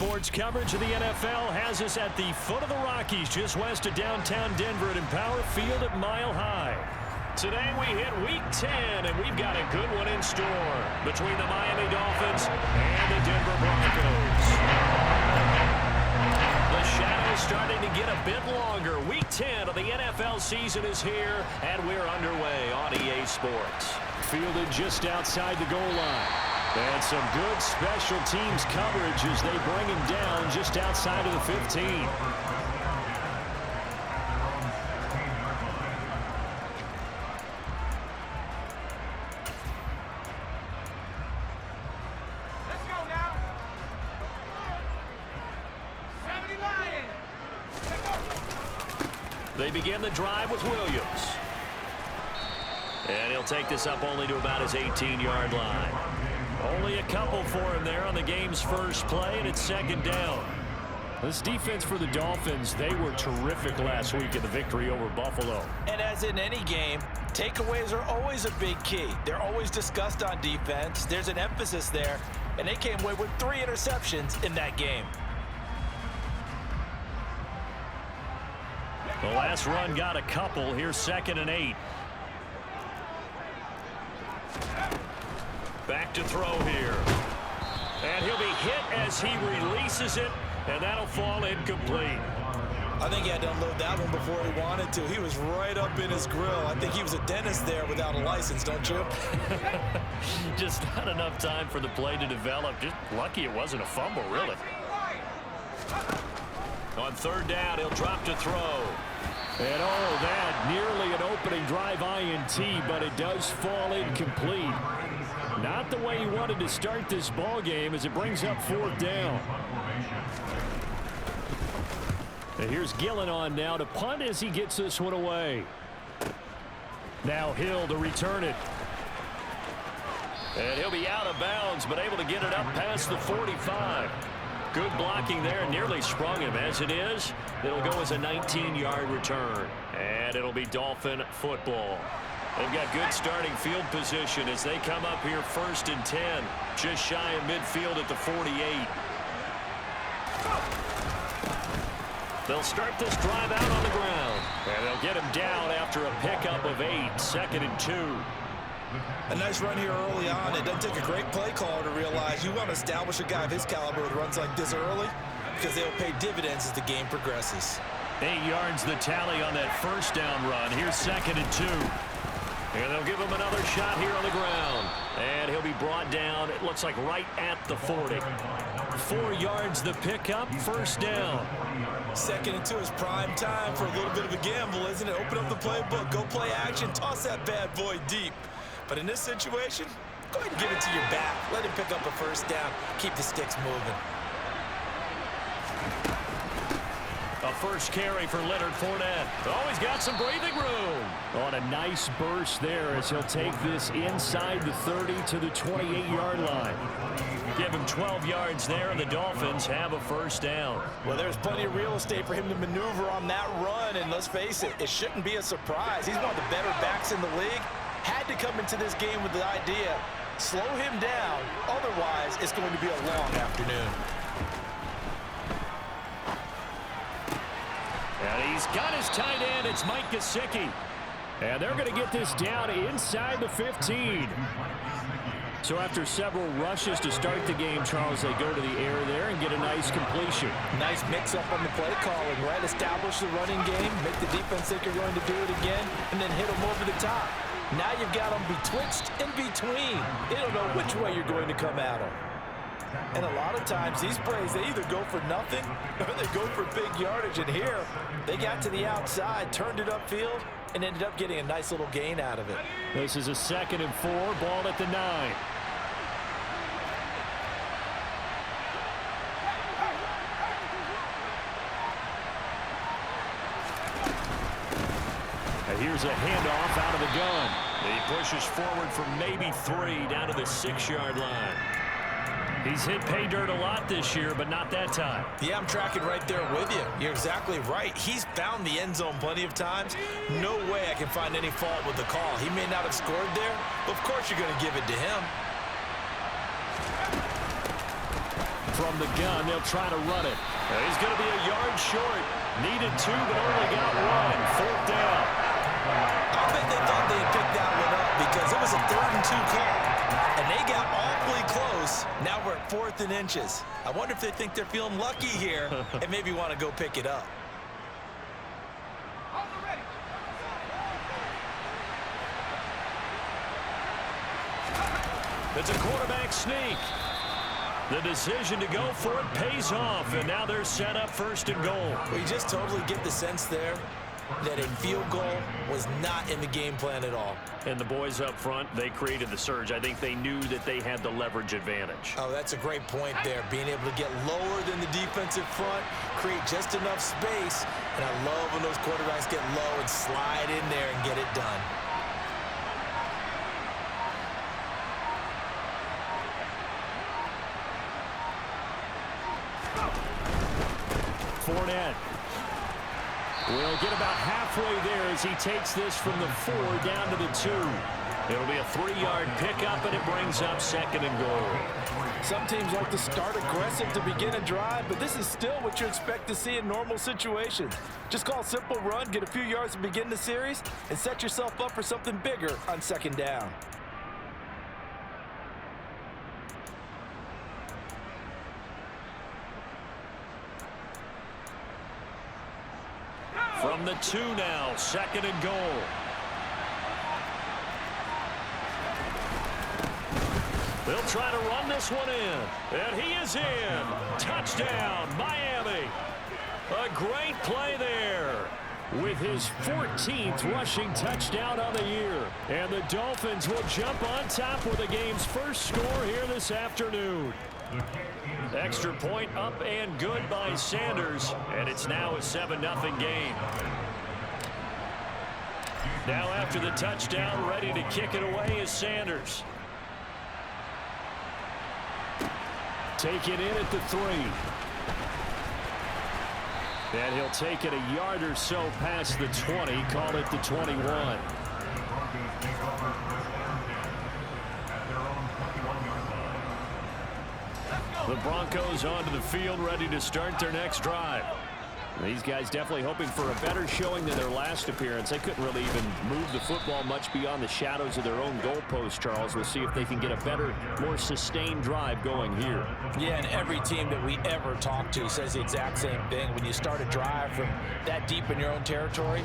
Sports coverage of the NFL has us at the foot of the Rockies, just west of downtown Denver at Empower Field at Mile High. Today we hit Week 10, and we've got a good one in store between the Miami Dolphins and the Denver Broncos. The shadow's starting to get a bit longer. Week 10 of the NFL season is here, and we're underway on EA Sports. Fielded just outside the goal line. And some good special teams coverage as they bring him down just outside of the 15. Let's go now. 70 Lions. They begin the drive with Williams. And he'll take this up only to about his 18-yard line. Only a couple for him there on the game's first play, and it's second down. This defense for the Dolphins, they were terrific last week in the victory over Buffalo. And as in any game, takeaways are always a big key. They're always discussed on defense. There's an emphasis there, and they came away with 3 interceptions in that game. The last run got a couple. Here's 2nd and 8. Back to throw here. And he'll be hit as he releases it, and that'll fall incomplete. I think he had to unload that one before he wanted to. He was right up in his grill. I think he was a dentist there without a license, don't you? Just not enough time for the play to develop. Just lucky it wasn't a fumble, really. On 3rd down, he'll drop to throw. And oh, that nearly an opening drive INT, but it does fall incomplete. Not the way he wanted to start this ball game as it brings up 4th down. And here's Gillen on now to punt as he gets this one away. Now Hill to return it. And he'll be out of bounds, but able to get it up past the 45. Good blocking there, nearly sprung him. As it is, it'll go as a 19-yard return. And it'll be Dolphin football. They've got good starting field position as they come up here 1st and 10, just shy of midfield at the 48. They'll start this drive out on the ground, and they'll get him down after a pickup of 8, 2nd and 2. A nice run here early on. It doesn't take a great play caller to realize you want to establish a guy of his caliber with runs like this early because they'll pay dividends as the game progresses. 8 yards the tally on that 1st down run. Here's 2nd and 2. And they'll give him another shot here on the ground. And he'll be brought down, it looks like right at the 40. 4 yards the pickup, 1st down. 2nd and 2 is prime time for a little bit of a gamble, isn't it? Open up the playbook, go play action, toss that bad boy deep. But in this situation, go ahead and give it to your back. Let him pick up a 1st down, keep the sticks moving. A first carry for Leonard Fournette. Oh, he's got some breathing room. On a nice burst there as he'll take this inside the 30 to the 28-yard line. Give him 12 yards there, and the Dolphins have a 1st down. Well, there's plenty of real estate for him to maneuver on that run, and let's face it, it shouldn't be a surprise. He's one of the better backs in the league. Had to come into this game with the idea, slow him down, otherwise it's going to be a long afternoon. And he's got his tight end. It's Mike Gesicki. And they're going to get this down inside the 15. So after several rushes to start the game, Charles, they go to the air there and get a nice completion. Nice mix-up on the play calling, right? Establish the running game, make the defense think you're going to do it again, and then hit them over the top. Now you've got them betwixt and between. They don't know which way you're going to come at them. And a lot of times, these plays, they either go for nothing or they go for big yardage. And here, they got to the outside, turned it upfield, and ended up getting a nice little gain out of it. This is a 2nd and 4, ball at the 9. And here's a handoff out of the gun. He pushes forward for maybe 3 down to the 6-yard line. He's hit pay dirt a lot this year, but not that time. Yeah, I'm tracking right there with you. You're exactly right. He's found the end zone plenty of times. No way I can find any fault with the call. He may not have scored there, but of course you're going to give it to him. From the gun, they'll try to run it. He's going to be a yard short. Needed 2, but only got 1. Fourth down. I bet they thought they had picked that one up because it was a 3rd and 2 call. And they got awfully close. Now we're at 4th and inches. I wonder if they think they're feeling lucky here and maybe want to go pick it up. It's a quarterback sneak. The decision to go for it pays off, and now they're set up 1st and goal. Well, you just totally get the sense there that a field goal was not in the game plan at all. And the boys up front, they created the surge. I think they knew that they had the leverage advantage. Oh, that's a great point there. Being able to get lower than the defensive front, create just enough space. And I love when those quarterbacks get low and slide in there and get it done. Fournette will get about halfway there as he takes this from the 4 down to the 2. It'll be a 3-yard pickup, and it brings up 2nd and goal. Some teams like to start aggressive to begin a drive, but this is still what you expect to see in normal situations. Just call a simple run, get a few yards to begin the series, and set yourself up for something bigger on 2nd down. From the 2 now, 2nd and goal. They'll try to run this one in, and he is in. Touchdown, Miami. A great play there with his 14th rushing touchdown on the year. And the Dolphins will jump on top with the game's first score here this afternoon. Extra point up and good by Sanders, and it's now a 7-0 game. Now after the touchdown, ready to kick it away is Sanders. Take it in at the 3. And he'll take it a yard or so past the 20, call it the 21. The Broncos onto the field, ready to start their next drive. These guys definitely hoping for a better showing than their last appearance. They couldn't really even move the football much beyond the shadows of their own goalpost, Charles. We'll see if they can get a better, more sustained drive going here. Yeah, and every team that we ever talk to says the exact same thing. When you start a drive from that deep in your own territory,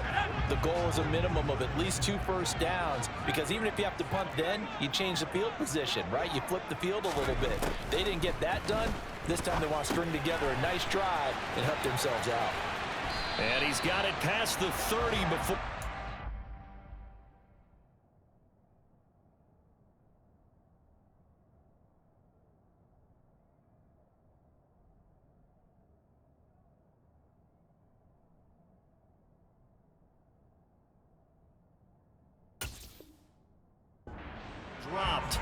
the goal is a minimum of at least 2 first downs, because even if you have to punt then, you change the field position, right? You flip the field a little bit. They didn't get that done. This time they want to string together a nice drive and help themselves out. And he's got it past the 30 before. Dropped.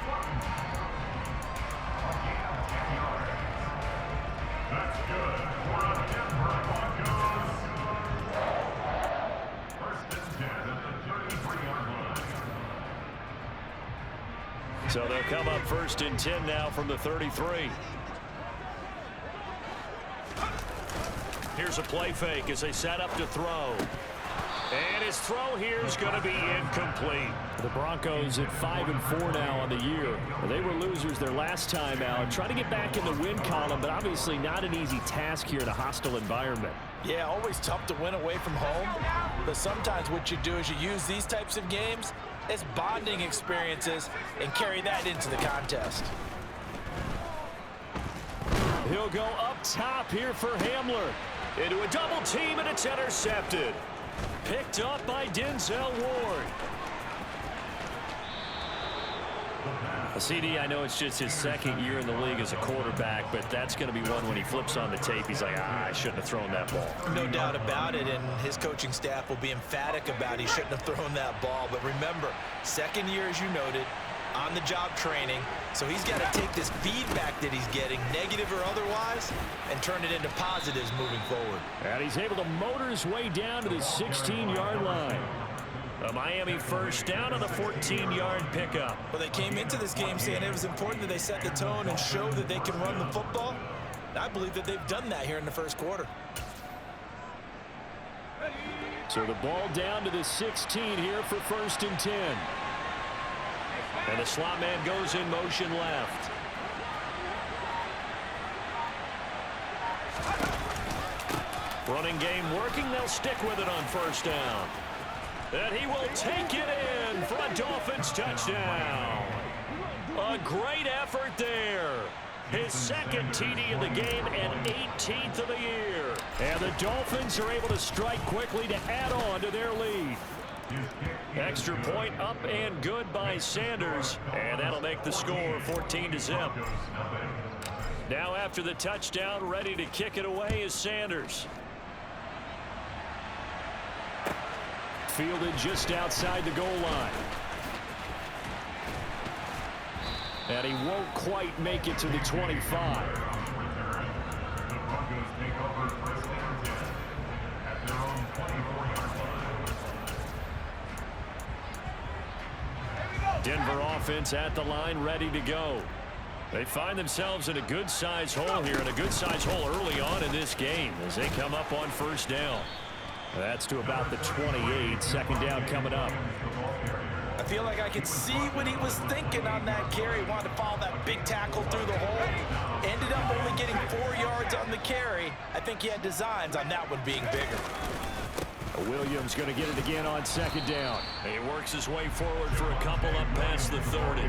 That's good. 4 out of 10 for Broncos. First and 10 at the 33-yard line. So they'll come up 1st and 10 now from the 33. Here's a play fake as they set up to throw. And his throw here is going to be incomplete. The Broncos at 5-4 now on the year. They were losers their last time out. Trying to get back in the win column, but obviously not an easy task here in a hostile environment. Yeah, always tough to win away from home. But sometimes what you do is you use these types of games as bonding experiences and carry that into the contest. He'll go up top here for Hamler. Into a double team, and it's intercepted. Picked up by Denzel Ward. CD, I know it's just his 2nd year in the league as a quarterback, but that's going to be one when he flips on the tape. He's like, I shouldn't have thrown that ball. No doubt about it, and his coaching staff will be emphatic about he shouldn't have thrown that ball. But remember, 2nd year, as you noted, on-the-job training, so he's got to take this feedback that he's getting, negative or otherwise, and turn it into positives moving forward. And he's able to motor his way down to the 16-yard line. A Miami first down on the 14-yard pickup. Well, they came into this game saying it was important that they set the tone and show that they can run the football. I believe that they've done that here in the first quarter. So the ball down to the 16 here for 1st and 10. And the slot man goes in motion left. Running game working. They'll stick with it on 1st down. And he will take it in for a Dolphins touchdown. A great effort there. His 2nd TD of the game and 18th of the year. And the Dolphins are able to strike quickly to add on to their lead. Extra point up and good by Sanders. And that'll make the score 14-0. Now after the touchdown, ready to kick it away is Sanders. Fielded just outside the goal line. And he won't quite make it to the 25. Denver offense at the line, ready to go. They find themselves in a good-sized hole here, and a good-sized hole early on in this game as they come up on 1st down. That's to about the 28. 2nd down coming up. I feel like I can see what he was thinking on that carry. Wanted to follow that big tackle through the hole. Ended up only getting 4 yards on the carry. I think he had designs on that one being bigger. Williams going to get it again on 2nd down. He works his way forward for a couple up past the 30.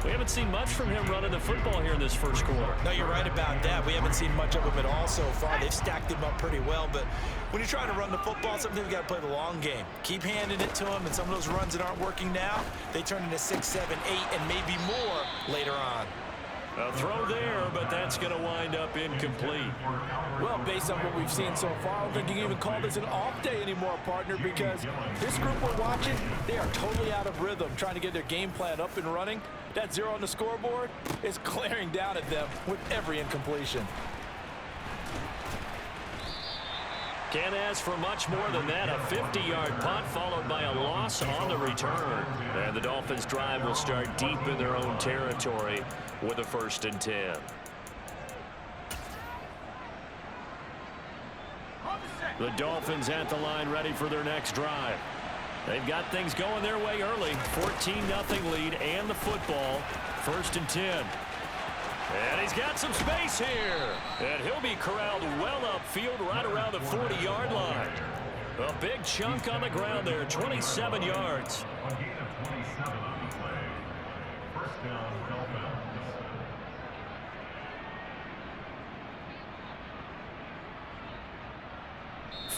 We haven't seen much from him running the football here in this first quarter. No, you're right about that. We haven't seen much of him at all so far. They've stacked him up pretty well, but when you're trying to run the football, sometimes you got to play the long game. Keep handing it to him, and some of those runs that aren't working now, they turn into 6, 7, 8, and maybe more later on. A throw there, but that's going to wind up incomplete. Well, based on what we've seen so far, I don't think you can even call this an off day anymore, partner, because this group we're watching, they are totally out of rhythm, trying to get their game plan up and running. That 0 on the scoreboard is glaring down at them with every incompletion. Can't ask for much more than that. A 50-yard punt followed by a loss on the return. And the Dolphins' drive will start deep in their own territory with a 1st and 10. The Dolphins at the line ready for their next drive. They've got things going their way early. 14-0 lead and the football. 1st and 10. And he's got some space here. And he'll be corralled well upfield right around the 40-yard line. A big chunk on the ground there, 27 yards.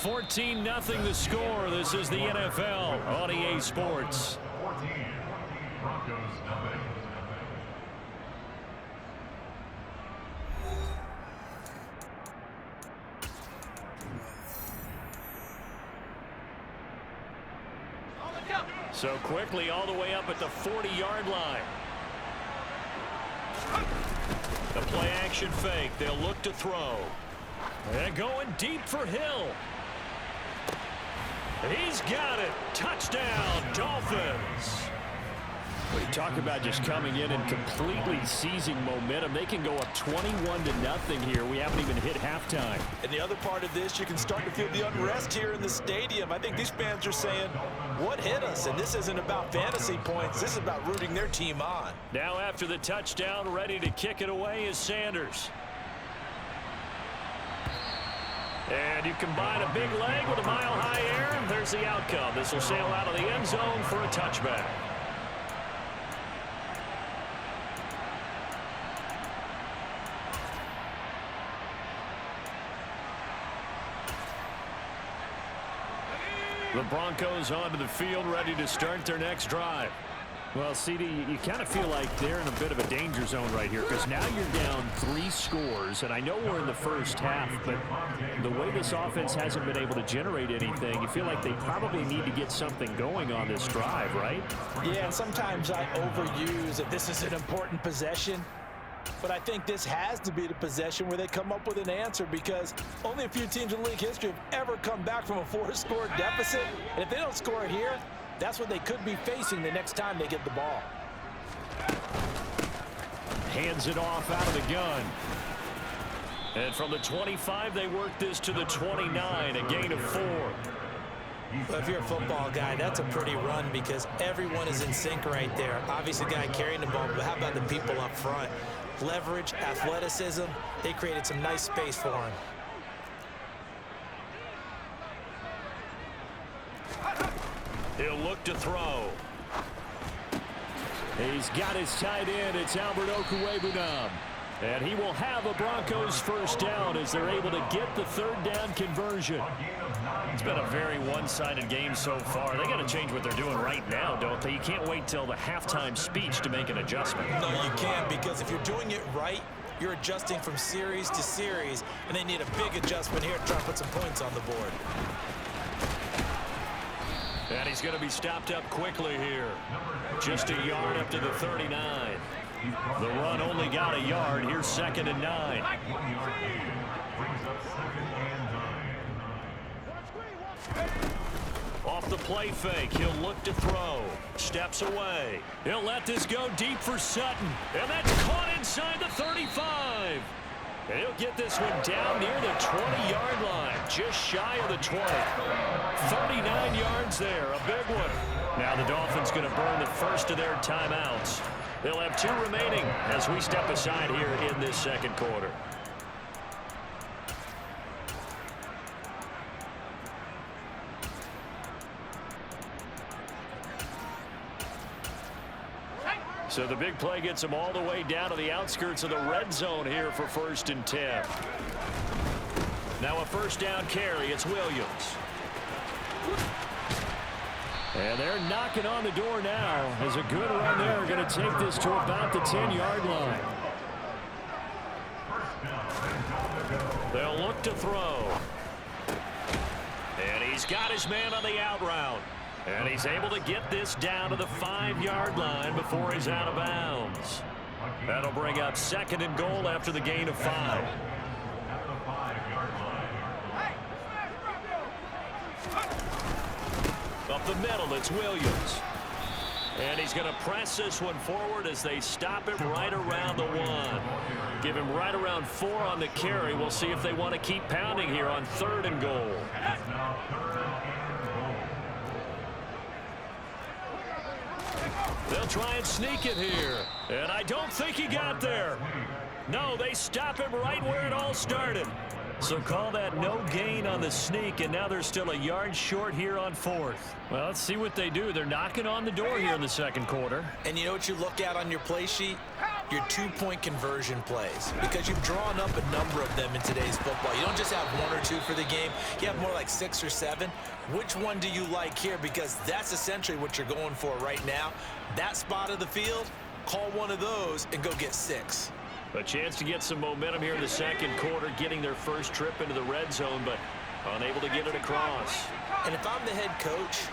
14-0 the score. This is the NFL on EA Sports. 14. Broncos nothing. So quickly all the way up at the 40-yard line. The play action fake. They'll look to throw. They're going deep for Hill. He's got it. Touchdown, Dolphins. When you talk about just coming in and completely seizing momentum, they can go up 21-0 here. We haven't even hit halftime. And the other part of this, you can start to feel the unrest here in the stadium. I think these fans are saying, what hit us? And this isn't about fantasy points. This is about rooting their team on. Now after the touchdown, ready to kick it away is Sanders. And you combine a big leg with a mile-high air, and there's the outcome. This will sail out of the end zone for a touchback. The Broncos onto the field, ready to start their next drive. Well, CD, you kind of feel like they're in a bit of a danger zone right here because now you're down 3 scores, and I know we're in the first half, but the way this offense hasn't been able to generate anything, you feel like they probably need to get something going on this drive, right? Yeah, and sometimes I overuse that this is an important possession, but I think this has to be the possession where they come up with an answer because only a few teams in league history have ever come back from a 4-score deficit, and if they don't score here, that's what they could be facing the next time they get the ball. Hands it off out of the gun. And from the 25, they work this to the 29, a gain of 4. Well, if you're a football guy, that's a pretty run because everyone is in sync right there. Obviously, the guy carrying the ball, but how about the people up front? Leverage, athleticism, they created some nice space for him. He'll look to throw. He's got his tight end. It's Albert Okwuegbunam. And he will have a Broncos first down as they're able to get the third down conversion. It's been a very one-sided game so far. They got to change what they're doing right now, don't they? You can't wait till the halftime speech to make an adjustment. No, you can't, because if you're doing it right, you're adjusting from series to series, and they need a big adjustment here to try to put some points on the board. And he's going to be stopped up quickly here. Just a yard up to the 39. The run only got a yard. Here's 2nd and 9. Off the play fake, he'll look to throw. Steps away. He'll let this go deep for Sutton. And that's caught inside the 35. And he'll get this one down near the 20-yard line, just shy of the 20. 39 yards there, a big one. Now the Dolphins going to burn the first of their timeouts. They'll have 2 remaining as we step aside here in this second quarter. So the big play gets them all the way down to the outskirts of the red zone here for 1st and 10. Now a first down carry. It's Williams. And they're knocking on the door now as a good run there. Going to take this to about the 10-yard line. They'll look to throw. And he's got his man on the out route. And he's able to get this down to the 5-yard line before he's out of bounds. That'll bring up 2nd and goal after the gain of 5. Up the middle, it's Williams. And he's going to press this one forward as they stop him right around the 1. Give him right around 4 on the carry. We'll see if they want to keep pounding here on 3rd and goal. They'll try and sneak it here. And I don't think he got there. No, they stop him right where it all started. So call that no gain on the sneak, and now they're still a yard short here on 4th. Well, let's see what they do. They're knocking on the door here in the second quarter. And you know what you look at on your play sheet? Your 2-point conversion plays, because you've drawn up a number of them in today's football. You don't just have 1 or 2 for the game. You have more like 6 or 7. Which one do you like here? Because that's essentially what you're going for right now. That spot of the field, call one of those and go get 6. A chance to get some momentum here in the second quarter, getting their first trip into the red zone, but unable to get it across. And if I'm the head coach,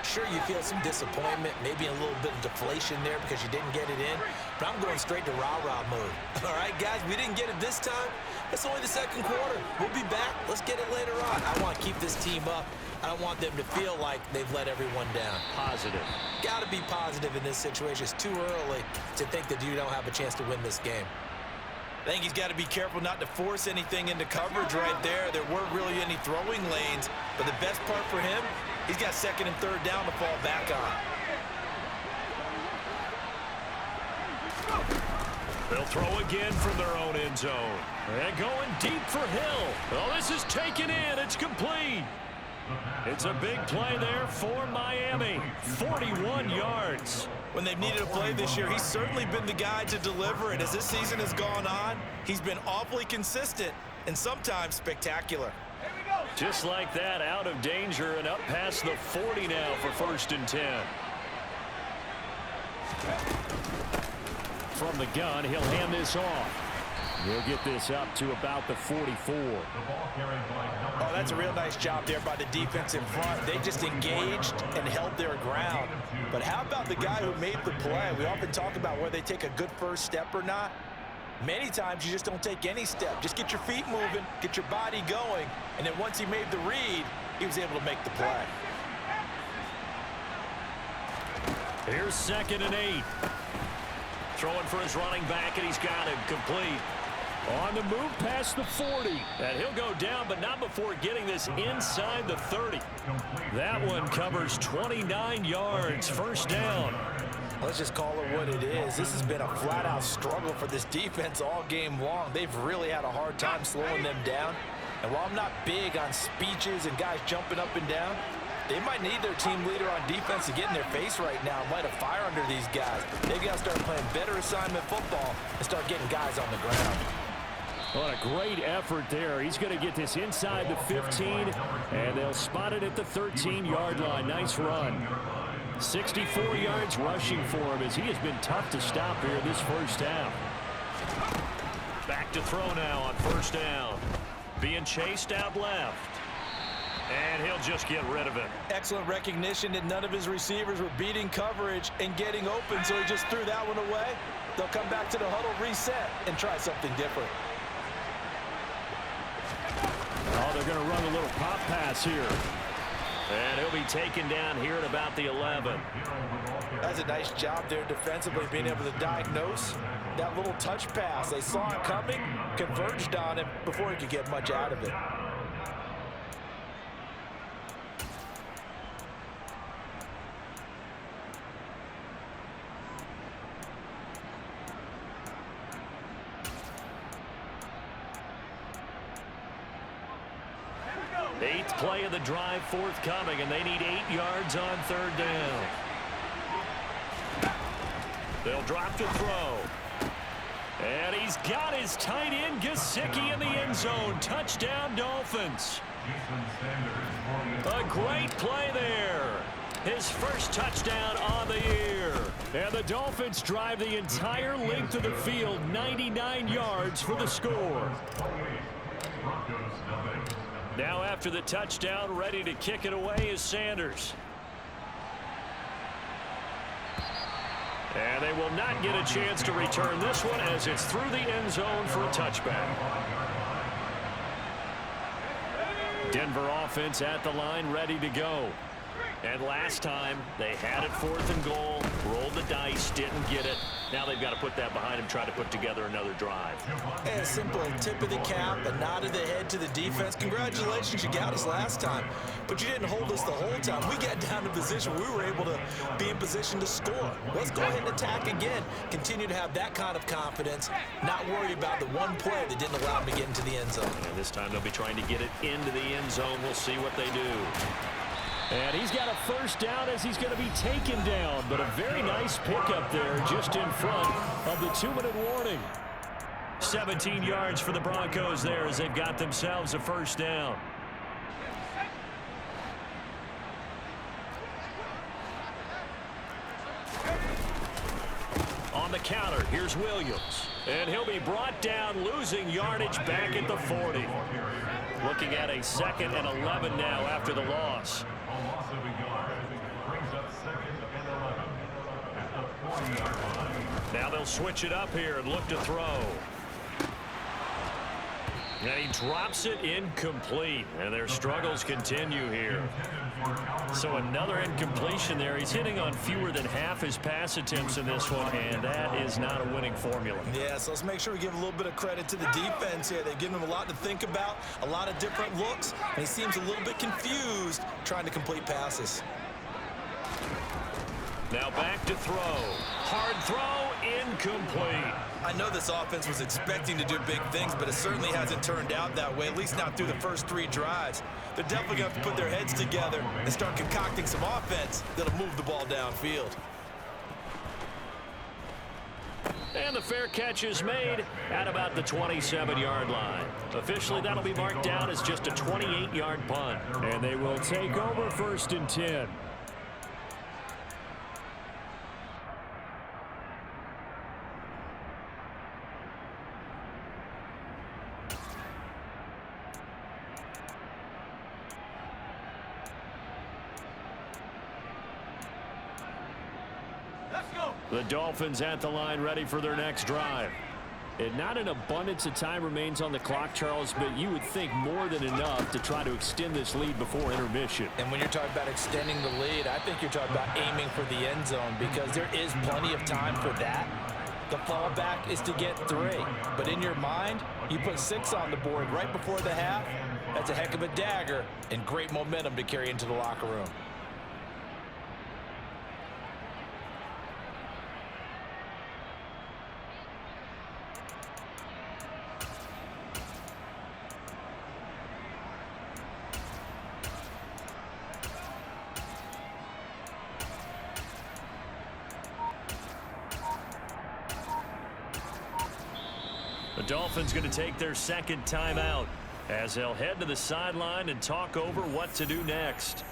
sure, you feel some disappointment, maybe a little bit of deflation there because you didn't get it in, but I'm going straight to rah-rah mode. All right, guys, we didn't get it this time. It's only the second quarter. We'll be back. Let's get it later on. I want to keep this team up. I don't want them to feel like they've let everyone down. Positive. Got to be positive in this situation. It's too early to think that you don't have a chance to win this game. I think he's got to be careful not to force anything into coverage right there. There weren't really any throwing lanes, but the best part for him, he's got 2nd and 3rd down to fall back on. They'll throw again from their own end zone. And going deep for Hill. Oh, this is taken in. It's complete. It's a big play there for Miami. 41 yards. When they've needed a play this year, he's certainly been the guy to deliver it. As this season has gone on, he's been awfully consistent and sometimes spectacular. Just like that, out of danger and up past the 40 now for 1st and 10. From the gun, he'll hand this off. He'll get this up to about the 44. Oh, that's a real nice job there by the defense in front. They just engaged and held their ground. But how about the guy who made the play? We often talk about whether they take a good first step or not. Many times you just don't take any step. Just get your feet moving, get your body going, and then once he made the read, he was able to make the play. Here's 2nd and 8. Throwing for his running back, and he's got him complete. On the move past the 40. And he'll go down, but not before getting this inside the 30. That one covers 29 yards. First down. Let's just call it what it is. This has been a flat-out struggle for this defense all game long. They've really had a hard time slowing them down. And while I'm not big on speeches and guys jumping up and down, they might need their team leader on defense to get in their face right now and light a fire under these guys. They've got to start playing better assignment football and start getting guys on the ground. What a great effort there. He's going to get this inside the 15, and they'll spot it at the 13-yard line. Nice run. 64 yards rushing for him as he has been tough to stop here this first half. Back to throw now on first down. Being chased out left. And he'll just get rid of it. Excellent recognition that none of his receivers were beating coverage and getting open, so he just threw that one away. They'll come back to the huddle, reset, and try something different. Oh, they're going to run a little pop pass here. And he'll be taken down here at about the 11. That's a nice job there defensively, being able to diagnose that little touch pass. They saw it coming, converged on him before he could get much out of it. Eighth play of the drive forthcoming, and they need 8 yards on third down. They'll drop to throw. And he's got his tight end, Gesicki, in the end zone. Touchdown, Dolphins. A great play there. His first touchdown on the year. And the Dolphins drive the entire length of the field, 99 yards for the score. Now after the touchdown, ready to kick it away is Sanders. And they will not get a chance to return this one as it's through the end zone for a touchback. Denver offense at the line, ready to go. And last time, they had it 4th and goal, rolled the dice, didn't get it. Now they've got to put that behind them, try to put together another drive. And a simple tip of the cap, a nod of the head to the defense. Congratulations, you got us last time, but you didn't hold us the whole time. We got down to position. We were able to be in position to score. Let's go ahead and attack again. Continue to have that kind of confidence, not worry about the one play that didn't allow them to get into the end zone. And this time they'll be trying to get it into the end zone. We'll see what they do. And he's got a first down as he's going to be taken down. But a very nice pickup there just in front of the 2-minute warning. 17 yards for the Broncos there as they've got themselves a first down. On the counter, here's Williams. And he'll be brought down, losing yardage back at the 40. Looking at a 2nd and 11 now after the loss. Now they'll switch it up here and look to throw. And he drops it incomplete. And their struggles continue here. So another incompletion there. He's hitting on fewer than half his pass attempts in this one, and that is not a winning formula. Yeah, so let's make sure we give a little bit of credit to the defense here. They've given him a lot to think about, a lot of different looks, and he seems a little bit confused trying to complete passes. Now back to throw. Hard throw, incomplete. I know this offense was expecting to do big things, but it certainly hasn't turned out that way, at least not through the first 3 drives. They're definitely going to have to put their heads together and start concocting some offense that'll move the ball downfield. And the fair catch is made at about the 27-yard line. Officially, that'll be marked down as just a 28-yard punt. And they will take over 1st and 10. The Dolphins at the line, ready for their next drive. And not an abundance of time remains on the clock, Charles, but you would think more than enough to try to extend this lead before intermission. And when you're talking about extending the lead, I think you're talking about aiming for the end zone, because there is plenty of time for that. The fallback is to get 3. But in your mind, you put 6 on the board right before the half. That's a heck of a dagger and great momentum to carry into the locker room. The Dolphins going to take their second timeout as they'll head to the sideline and talk over what to do next.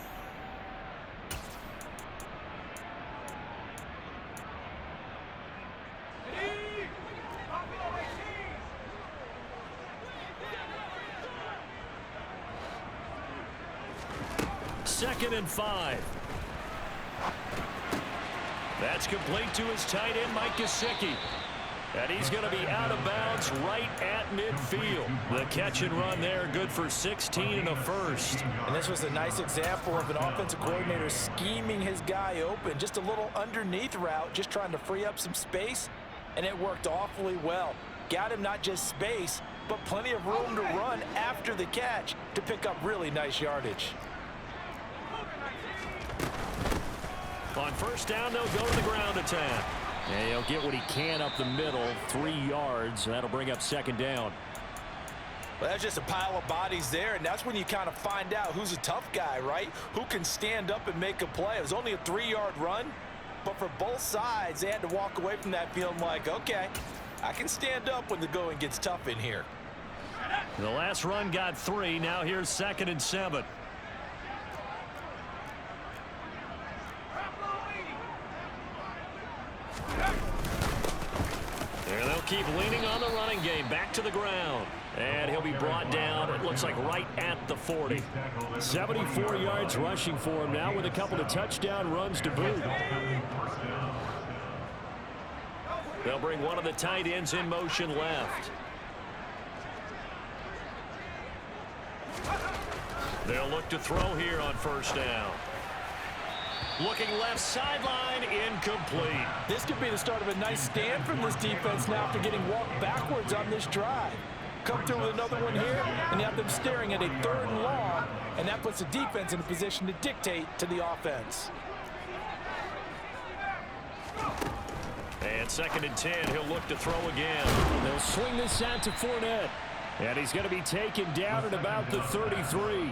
Second and 5. That's complete to his tight end, Mike Gesicki. And he's going to be out of bounds right at midfield. The catch and run there, good for 16 and a first. And this was a nice example of an offensive coordinator scheming his guy open. Just a little underneath route, just trying to free up some space, and it worked awfully well. Got him not just space, but plenty of room to run after the catch to pick up really nice yardage. On first down, they'll go to the ground attack. And he'll get what he can up the middle, 3 yards. That'll bring up second down. Well, that's just a pile of bodies there, and that's when you kind of find out who's a tough guy, right? Who can stand up and make a play. It was only a 3-yard run, but for both sides, they had to walk away from that feeling like, okay, I can stand up when the going gets tough in here. The last run got 3. Now here's 2nd and 7. And they'll keep leaning on the running game. Back to the ground. And he'll be brought down, it looks like, right at the 40. 74 yards rushing for him now with a couple of touchdown runs to boot. They'll bring one of the tight ends in motion left. They'll look to throw here on first down. Looking left sideline, incomplete. This could be the start of a nice stand from this defense now after getting walked backwards on this drive. Come through with another one here, and you have them staring at a 3rd and long, and that puts the defense in a position to dictate to the offense. And 2nd and 10, he'll look to throw again. They'll swing this out to Fournette, and he's going to be taken down at about the 33.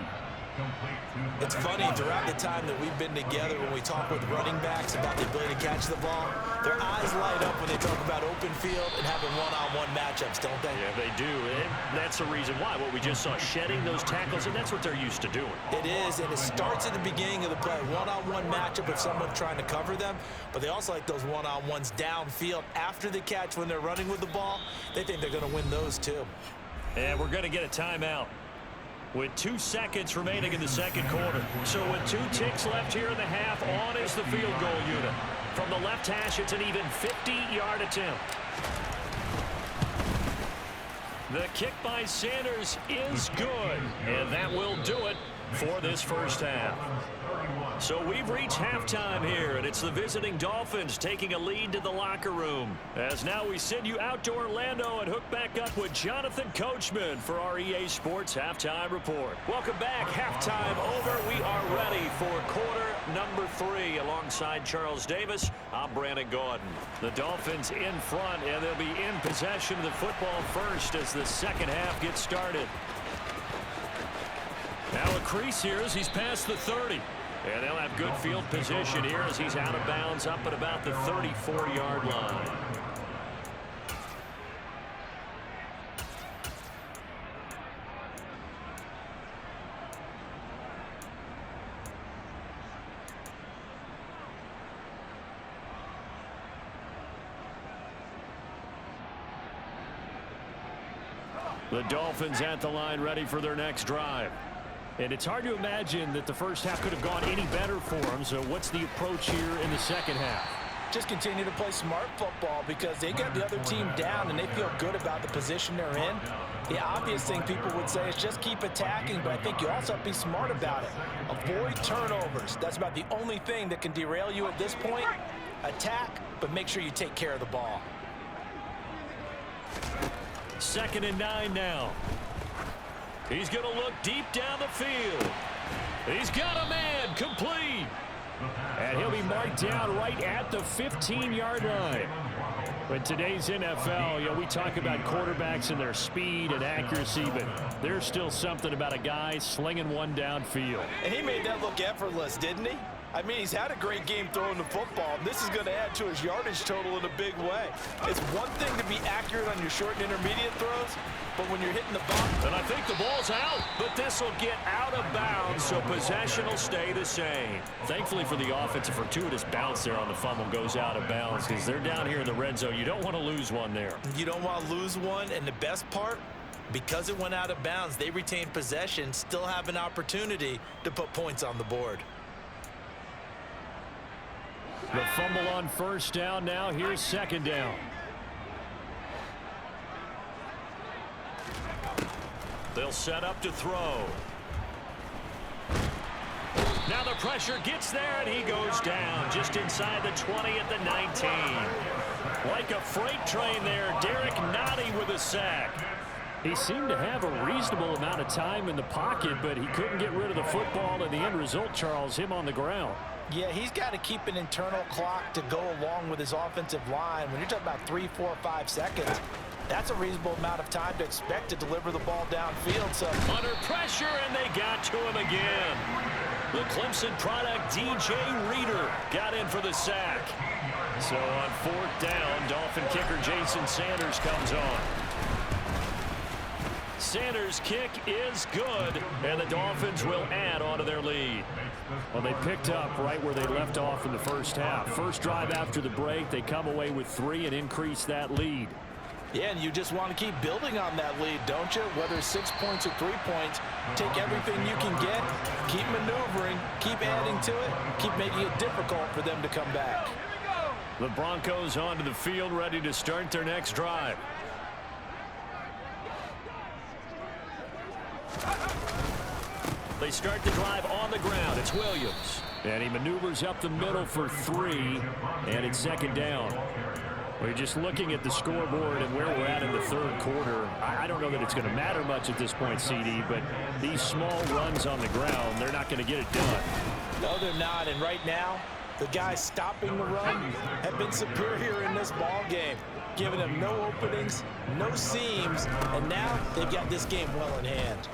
It's funny, throughout the time that we've been together, when we talk with running backs about the ability to catch the ball, their eyes light up when they talk about open field and having one-on-one matchups, don't they? Yeah, they do. And that's the reason why. What we just saw, shedding those tackles, and that's what they're used to doing. It is, and it starts at the beginning of the play. One-on-one matchup if someone's trying to cover them, but they also like those one-on-ones downfield after the catch when they're running with the ball. They think they're going to win those too. And we're going to get a timeout with 2 seconds remaining in the second quarter. So with 2 ticks left here in the half, on is the field goal unit. From the left hash, it's an even 50-yard attempt. The kick by Sanders is good, and that will do it for this first half. So we've reached halftime here, and it's the visiting Dolphins taking a lead to the locker room. As now we send you out to Orlando and hook back up with Jonathan Coachman for our EA Sports Halftime Report. Welcome back. Halftime over. We are ready for quarter number 3. Alongside Charles Davis, I'm Brandon Gordon. The Dolphins in front, and they'll be in possession of the football first as the second half gets started. Now a crease here as he's past the 30. And they'll have good field position here as he's out of bounds up at about the 34-yard line. The Dolphins at the line ready for their next drive. And it's hard to imagine that the first half could have gone any better for them. So what's the approach here in the second half? Just continue to play smart football because they got the other team down and they feel good about the position they're in. The obvious thing people would say is just keep attacking, but I think you also have to be smart about it. Avoid turnovers. That's about the only thing that can derail you at this point. Attack, but make sure you take care of the ball. 2nd and 9 now. He's going to look deep down the field. He's got a man, complete. And he'll be marked down right at the 15-yard line. In today's NFL, we talk about quarterbacks and their speed and accuracy, but there's still something about a guy slinging one downfield. And he made that look effortless, didn't he? I mean, he's had a great game throwing the football. This is going to add to his yardage total in a big way. It's one thing to be accurate on your short and intermediate throws, but when you're hitting the box. And I think the ball's out, but this will get out of bounds, so possession will stay the same. Thankfully for the offense, a fortuitous bounce there on the fumble goes out of bounds because they're down here in the red zone. You don't want to lose one there. You don't want to lose one, and the best part, because it went out of bounds, they retain possession, still have an opportunity to put points on the board. The fumble on 1st down now. Here's 2nd down. They'll set up to throw. Now the pressure gets there, and he goes down just inside the 20 at the 19. Like a freight train there, Derek Nottie with a sack. He seemed to have a reasonable amount of time in the pocket, but he couldn't get rid of the football, and the end result, Charles, him on the ground. Yeah, he's got to keep an internal clock to go along with his offensive line. When you're talking about 3, 4, 5 seconds, that's a reasonable amount of time to expect to deliver the ball downfield. So under pressure, and they got to him again. The Clemson product, DJ Reader, got in for the sack. So on 4th down, Dolphin kicker Jason Sanders comes on. Sanders' kick is good, and the Dolphins will add on to their lead. Well, they picked up right where they left off in the first half. First drive after the break, they come away with 3 and increase that lead. Yeah, and you just want to keep building on that lead, don't you? Whether it's 6 points or 3 points, take everything you can get, keep maneuvering, keep adding to it, keep making it difficult for them to come back. The Broncos onto the field, ready to start their next drive. They start the drive on the ground. It's Williams. And he maneuvers up the middle for 3, and it's 2nd down. We're just looking at the scoreboard and where we're at in the 3rd quarter. I don't know that it's going to matter much at this point, CD, but these small runs on the ground, they're not going to get it done. No, they're not. And right now, the guys stopping the run have been superior in this ball game, giving them no openings, no seams, and now they've got this game well in hand.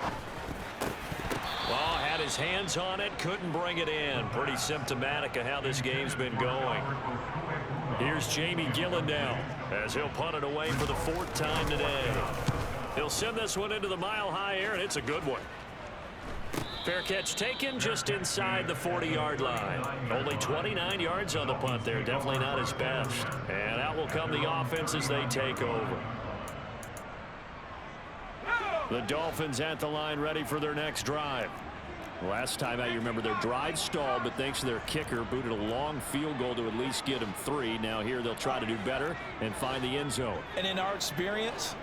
Well, had his hands on it, couldn't bring it in. Pretty symptomatic of how this game's been going. Here's Jamie Gillen now as he'll punt it away for the 4th time today. He'll send this one into the mile-high air, and it's a good one. Fair catch taken just inside the 40-yard line. Only 29 yards on the punt there. Definitely not his best. And out will come the offense as they take over. The Dolphins at the line ready for their next drive. Last time out, you remember their drive stalled, but thanks to their kicker, booted a long field goal to at least get them 3. Now here they'll try to do better and find the end zone. And in our experience,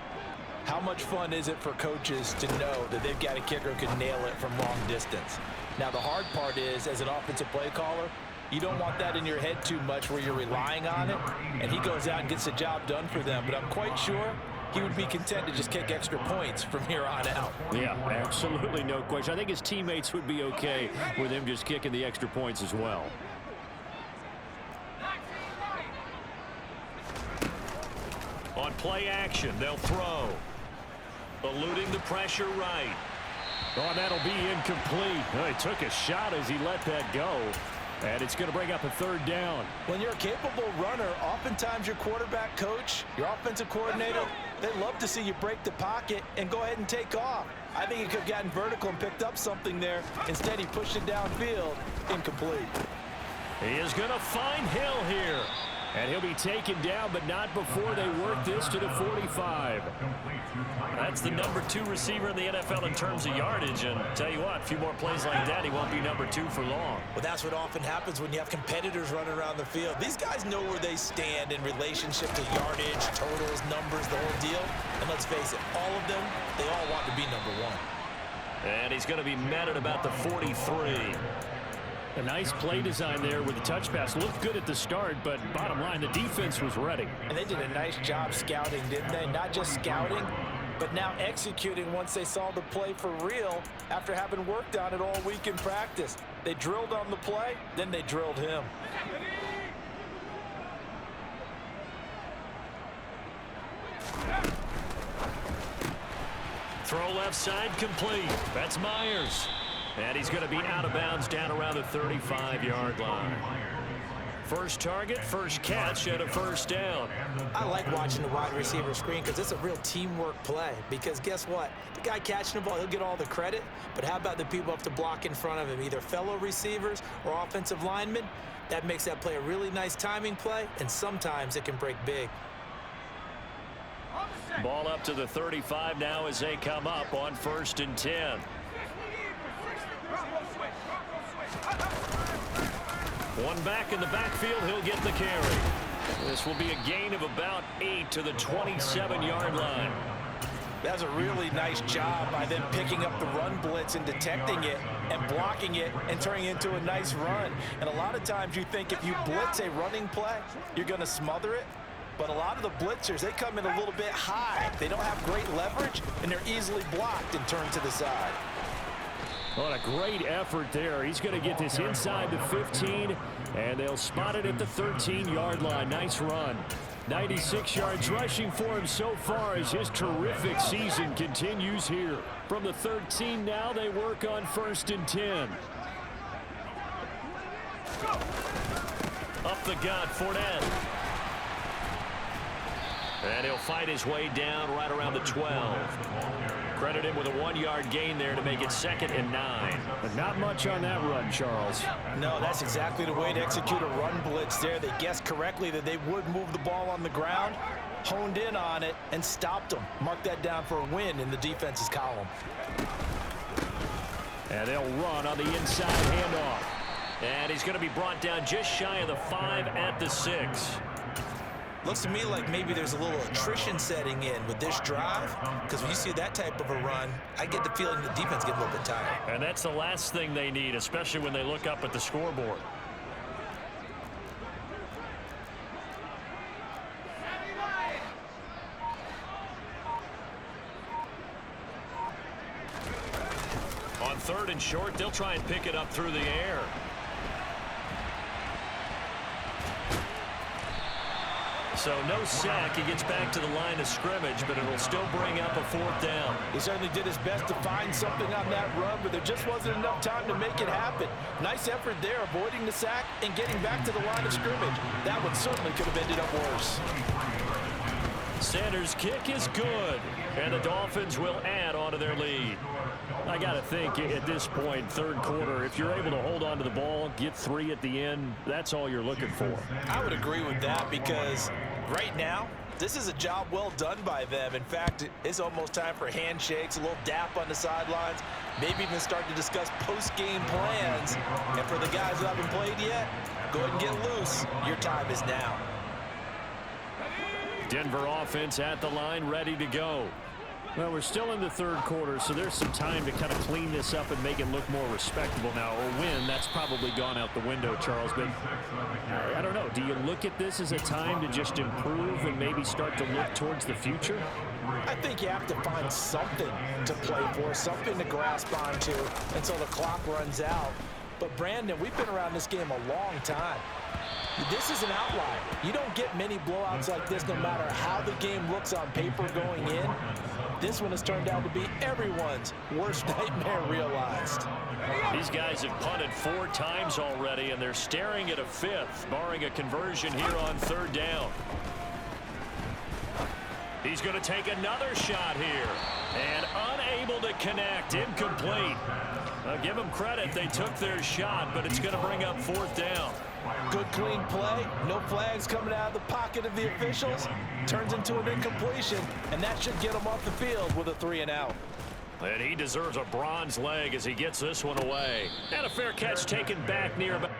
how much fun is it for coaches to know that they've got a kicker who can nail it from long distance? Now, the hard part is, as an offensive play caller, you don't want that in your head too much where you're relying on it, and he goes out and gets the job done for them. But I'm quite sure he would be content to just kick extra points from here on out. Yeah, absolutely no question. I think his teammates would be okay with him just kicking the extra points as well. On play action, they'll throw. Eluding the pressure right. Oh, that'll be incomplete. Oh, he took a shot as he let that go. And it's going to bring up a 3rd down. When you're a capable runner, oftentimes your quarterback coach, your offensive coordinator, they love to see you break the pocket and go ahead and take off. I think he could have gotten vertical and picked up something there. Instead, he pushed it downfield. Incomplete. He is going to find Hill here. And he'll be taken down, but not before they work this to the 45. That's the number 2 receiver in the NFL in terms of yardage. And tell you what, a few more plays like that, he won't be number 2 for long. Well, that's what often happens when you have competitors running around the field. These guys know where they stand in relationship to yardage, totals, numbers, the whole deal. And let's face it, all of them, they all want to be number 1. And he's going to be met at about the 43. A nice play design there with the touch pass. Looked good at the start, but bottom line, the defense was ready. And they did a nice job scouting, didn't they? Not just scouting, but now executing once they saw the play for real after having worked on it all week in practice. They drilled on the play, then they drilled him. Throw left side complete. That's Myers. And he's going to be out of bounds down around the 35-yard line. First target, first catch, and a first down. I like watching the wide receiver screen because it's a real teamwork play. Because guess what? The guy catching the ball, he'll get all the credit. But how about the people have to block in front of him, either fellow receivers or offensive linemen? That makes that play a really nice timing play, and sometimes it can break big. Ball up to the 35 now as they come up on 1st and 10. One back in the backfield, he'll get the carry. This will be a gain of about 8 to the 27-yard line. That's a really nice job by them picking up the run blitz and detecting it and blocking it and turning it into a nice run. And a lot of times you think if you blitz a running play, you're going to smother it. But a lot of the blitzers, they come in a little bit high. They don't have great leverage, and they're easily blocked and turned to the side. What a great effort there. He's going to get this inside the 15, and they'll spot it at the 13-yard line. Nice run. 96 yards rushing for him so far as his terrific season continues here. From the 13 now, they work on 1st and 10. Up the gut, Fournette. And he'll fight his way down right around the 12. Credit him with a 1-yard gain there to make it 2nd and 9. But not much on that run, Charles. No, that's exactly the way to execute a run blitz there. They guessed correctly that they would move the ball on the ground, honed in on it, and stopped them. Mark that down for a win in the defense's column. And they'll run on the inside handoff. And he's going to be brought down just shy of the 5 at the 6. Looks to me like maybe there's a little attrition setting in with this drive, because when you see that type of a run, I get the feeling the defense gets a little bit tired. And that's the last thing they need, especially when they look up at the scoreboard. On 3rd and short, they'll try and pick it up through the air. So no sack. He gets back to the line of scrimmage, but it'll still bring up a 4th down. He certainly did his best to find something on that run, but there just wasn't enough time to make it happen. Nice effort there, avoiding the sack and getting back to the line of scrimmage. That one certainly could have ended up worse. Sanders' kick is good, and the Dolphins will add on to their lead. I got to think at this point, 3rd quarter, if you're able to hold on to the ball, get 3 at the end, that's all you're looking for. I would agree with that because right now, this is a job well done by them. In fact, it's almost time for handshakes, a little dap on the sidelines, maybe even start to discuss post-game plans. And for the guys who haven't played yet, go ahead and get loose. Your time is now. Denver offense at the line, ready to go. Well, we're still in the 3rd quarter, so there's some time to kind of clean this up and make it look more respectable now. A win, that's probably gone out the window, Charles. But I don't know. Do you look at this as a time to just improve and maybe start to look towards the future? I think you have to find something to play for, something to grasp onto until the clock runs out. But, Brandon, we've been around this game a long time. This is an outlier. You don't get many blowouts like this no matter how the game looks on paper going in. This one has turned out to be everyone's worst nightmare realized. These guys have punted 4 times already, and they're staring at a 5th, barring a conversion here on 3rd down. He's going to take another shot here, and unable to connect, incomplete. Give them credit, they took their shot, but it's going to bring up 4th down. Good, clean play. No flags coming out of the pocket of the officials. Turns into an incompletion, and that should get him off the field with a 3-and-out. And he deserves a bronze leg as he gets this one away. And a fair catch taken back near about.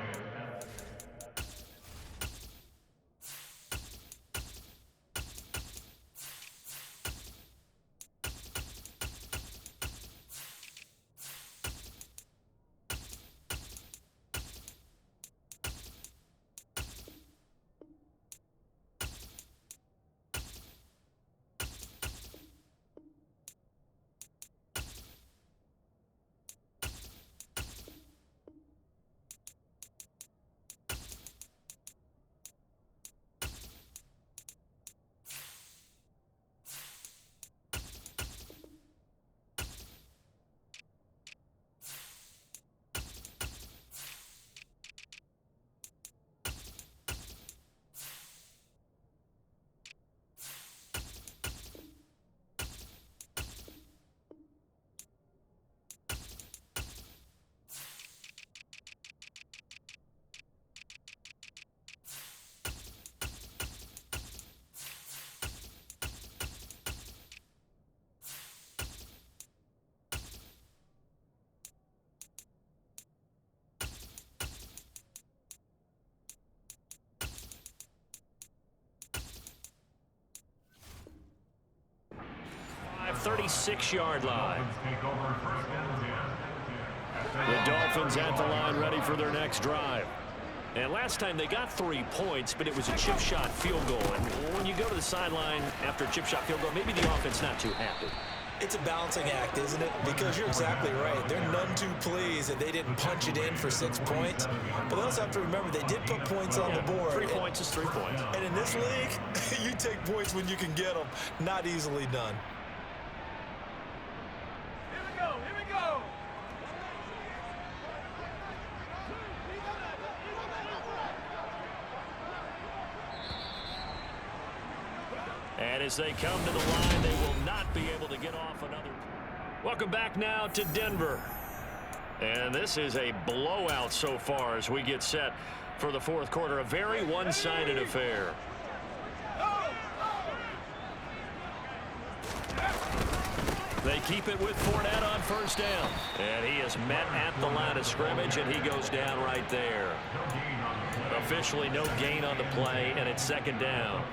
36-yard line. Take over first and 10. The Dolphins at the line ready for their next drive. And last time they got 3 points, but it was a chip shot field goal. And when you go to the sideline after a chip shot field goal, maybe the offense not too happy. It's a balancing act, isn't it? Because you're exactly right. They're none too pleased that they didn't punch it in for 6 points. But they also have to remember they did put points on the board. 3 points is 3 points. And in this league, you take points when you can get them. Not easily done. Here we go. Here we go. And as they come to the line, they will not be able to get off another. Welcome back now to Denver. And this is a blowout so far as we get set for the fourth quarter. A very one-sided affair. They keep it with Fournette on first down. And he is met at the line of scrimmage, and he goes down right there. Officially no gain on the play, and it's second down.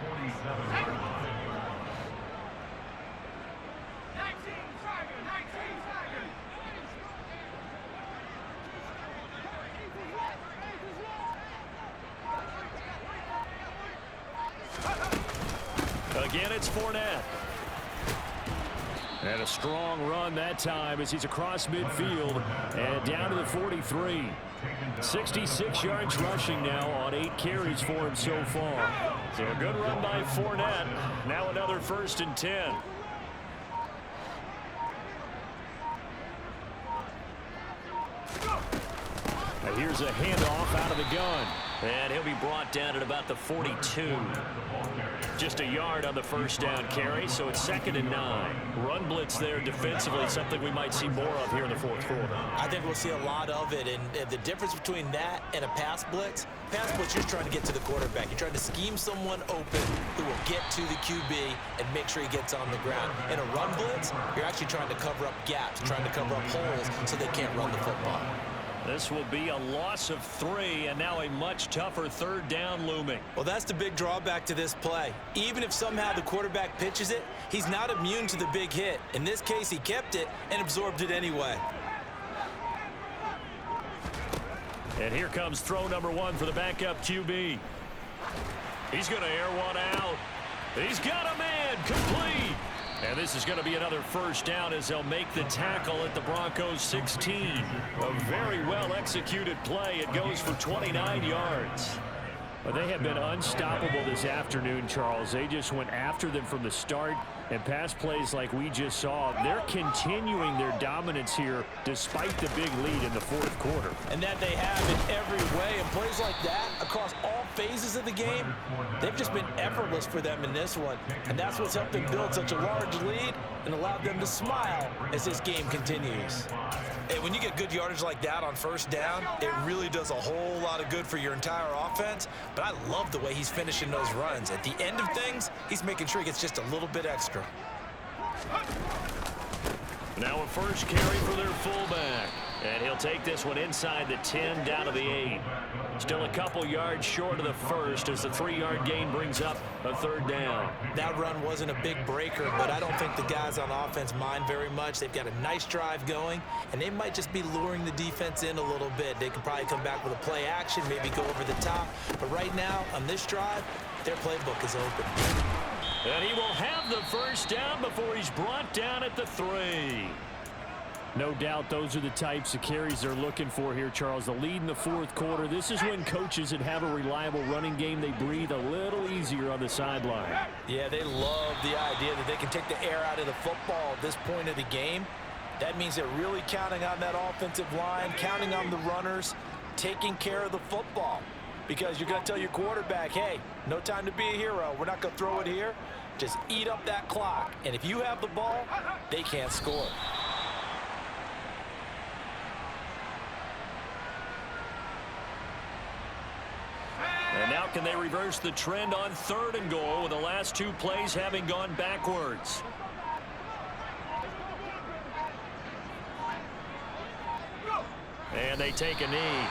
Again, it's Fournette. And a strong run that time as he's across midfield and down to the 43. 66 yards rushing now on 8 carries for him so far. So a good run by Fournette. Now another 1st and 10. And here's a handoff out of the gun. And he'll be brought down at about the 42. Just a yard on the first down carry, so it's 2nd and 9. Run blitz there defensively, something we might see more of here in the fourth quarter. I think we'll see a lot of it, and the difference between that and a pass blitz, you're trying to get to the quarterback. You're trying to scheme someone open who will get to the QB and make sure he gets on the ground. In a run blitz, you're actually trying to cover up gaps, trying to cover up holes so they can't run the football. This will be a loss of 3, and now a much tougher 3rd down looming. Well, that's the big drawback to this play. Even if somehow the quarterback pitches it, he's not immune to the big hit. In this case, he kept it and absorbed it anyway. And here comes throw number 1 for the backup QB. He's going to air one out. He's got a man complete. And this is going to be another 1st down as they'll make the tackle at the Broncos 16. A very well-executed play. It goes for 29 yards. Well, they have been unstoppable this afternoon, Charles. They just went after them from the start, and pass plays like we just saw. They're continuing their dominance here despite the big lead in the fourth quarter. And that they have in every way. And plays like that across all phases of the game, they've just been effortless for them in this one. And that's what's helped them build such a large lead and allowed them to smile as this game continues. Hey, when you get good yardage like that on 1st down, it really does a whole lot of good for your entire offense. But I love the way he's finishing those runs. At the end of things, he's making sure he gets just a little bit extra. Now a first carry for their fullback. And he'll take this one inside the 10 down to the 8. Still a couple yards short of the first as the 3-yard gain brings up a 3rd down. That run wasn't a big breaker, but I don't think the guys on offense mind very much. They've got a nice drive going, and they might just be luring the defense in a little bit. They could probably come back with a play action, maybe go over the top. But right now, on this drive, their playbook is open. And he will have the 1st down before he's brought down at the 3. No doubt those are the types of carries they're looking for here, Charles. The lead in the fourth quarter. This is when coaches that have a reliable running game, they breathe a little easier on the sideline. Yeah, they love the idea that they can take the air out of the football at this point of the game. That means they're really counting on that offensive line, counting on the runners, taking care of the football. Because you're going to tell your quarterback, hey, no time to be a hero. We're not going to throw it here. Just eat up that clock. And if you have the ball, they can't score. And now can they reverse the trend on 3rd and goal with the last 2 plays having gone backwards? And they take a knee.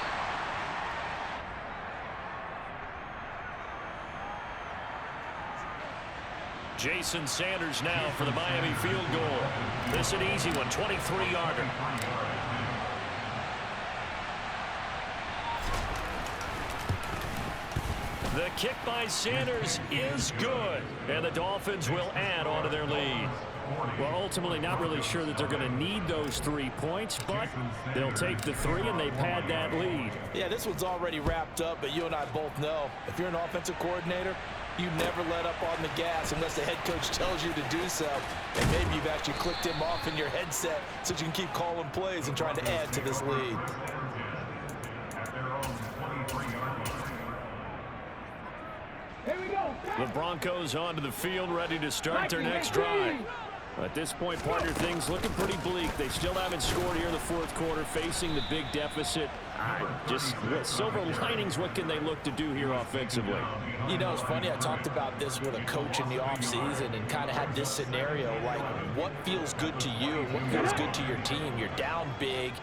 Jason Sanders now for the Miami field goal. This an easy one, 23-yarder. The kick by Sanders is good, and the Dolphins will add on to their lead. Well, ultimately not really sure that they're going to need those 3 points, but they'll take the 3 and they pad that lead. Yeah, this one's already wrapped up, but you and I both know if you're an offensive coordinator, you never let up on the gas unless the head coach tells you to do so. And maybe you've actually clicked him off in your headset so you can keep calling plays and trying to add to this lead. The Broncos onto the field, ready to start their next drive. At this point, partner, things looking pretty bleak. They still haven't scored here in the fourth quarter, facing the big deficit. Just silver linings, what can they look to do here offensively? You know, it's funny, I talked about this with a coach in the offseason and kind of had this scenario, like what feels good to you, what feels good to your team. You're down big,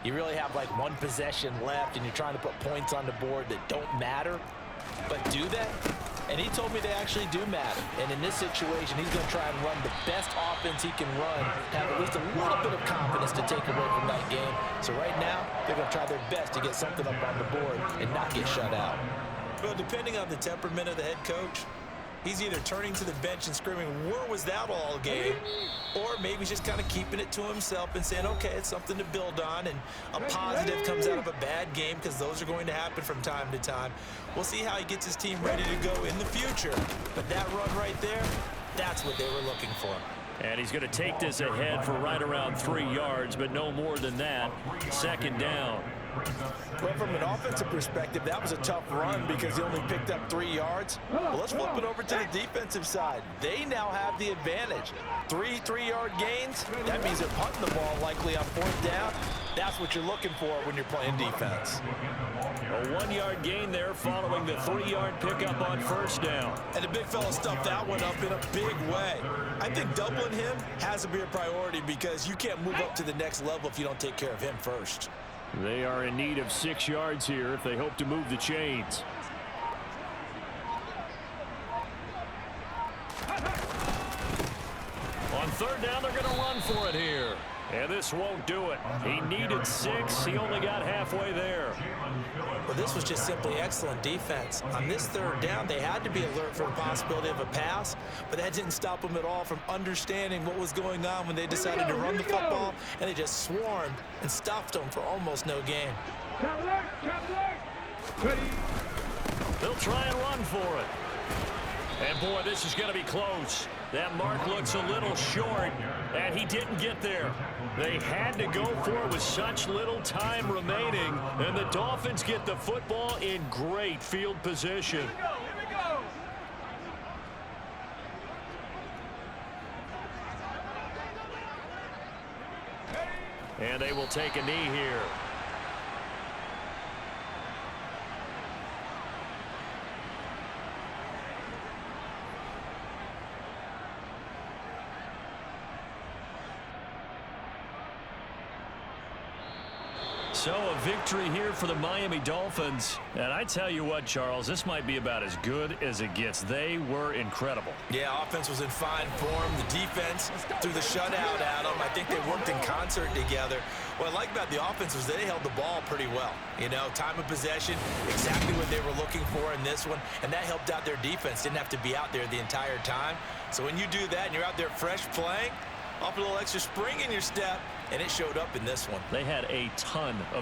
you really have like one possession left, and you're trying to put points on the board that don't matter. But do they? And he told me they actually do matter. And in this situation, he's going to try and run the best offense he can run, have at least a little bit of confidence to take away from that game. So right now, they're going to try their best to get something up on the board and not get shut out. Well, depending on the temperament of the head coach, he's either turning to the bench and screaming, where was that all game? Or maybe he's just kind of keeping it to himself and saying, okay, it's something to build on, and a positive comes out of a bad game, because those are going to happen from time to time. We'll see how he gets his team ready to go in the future. But that run right there, that's what they were looking for. And he's going to take this ahead for right around 3 yards, but no more than that. Second down. Well, from an offensive perspective, that was a tough run because he only picked up 3 yards. Well, let's flip it over to the defensive side. They now have the advantage. 3 3-yard gains, that means they're punting the ball likely on 4th down. That's what you're looking for when you're playing defense. A 1-yard gain there following the 3-yard pickup on 1st down. And the big fella stuffed that one up in a big way. I think doubling him has to be a priority, because you can't move up to the next level if you don't take care of him first. They are in need of 6 yards here if they hope to move the chains. On 3rd down, they're going to run for it here. And this won't do it. He needed 6. He only got halfway there. Well, this was just simply excellent defense. On this 3rd down, they had to be alert for the possibility of a pass, but that didn't stop them at all from understanding what was going on when they decided to run the football, and they just swarmed and stopped them for almost no gain. They'll try and run for it. And boy, this is going to be close. That mark looks a little short, and he didn't get there. They had to go for it with such little time remaining, and the Dolphins get the football in great field position. And they will take a knee here. So a victory here for the Miami Dolphins. And I tell you what, Charles, this might be about as good as it gets. They were incredible. Yeah, offense was in fine form. The defense threw the shutout at them. I think they worked in concert together. What I like about the offense was they held the ball pretty well. You know, time of possession, exactly what they were looking for in this one. And that helped out their defense. Didn't have to be out there the entire time. So when you do that and you're out there fresh playing, off a little extra spring in your step, and it showed up in this one. They had a ton of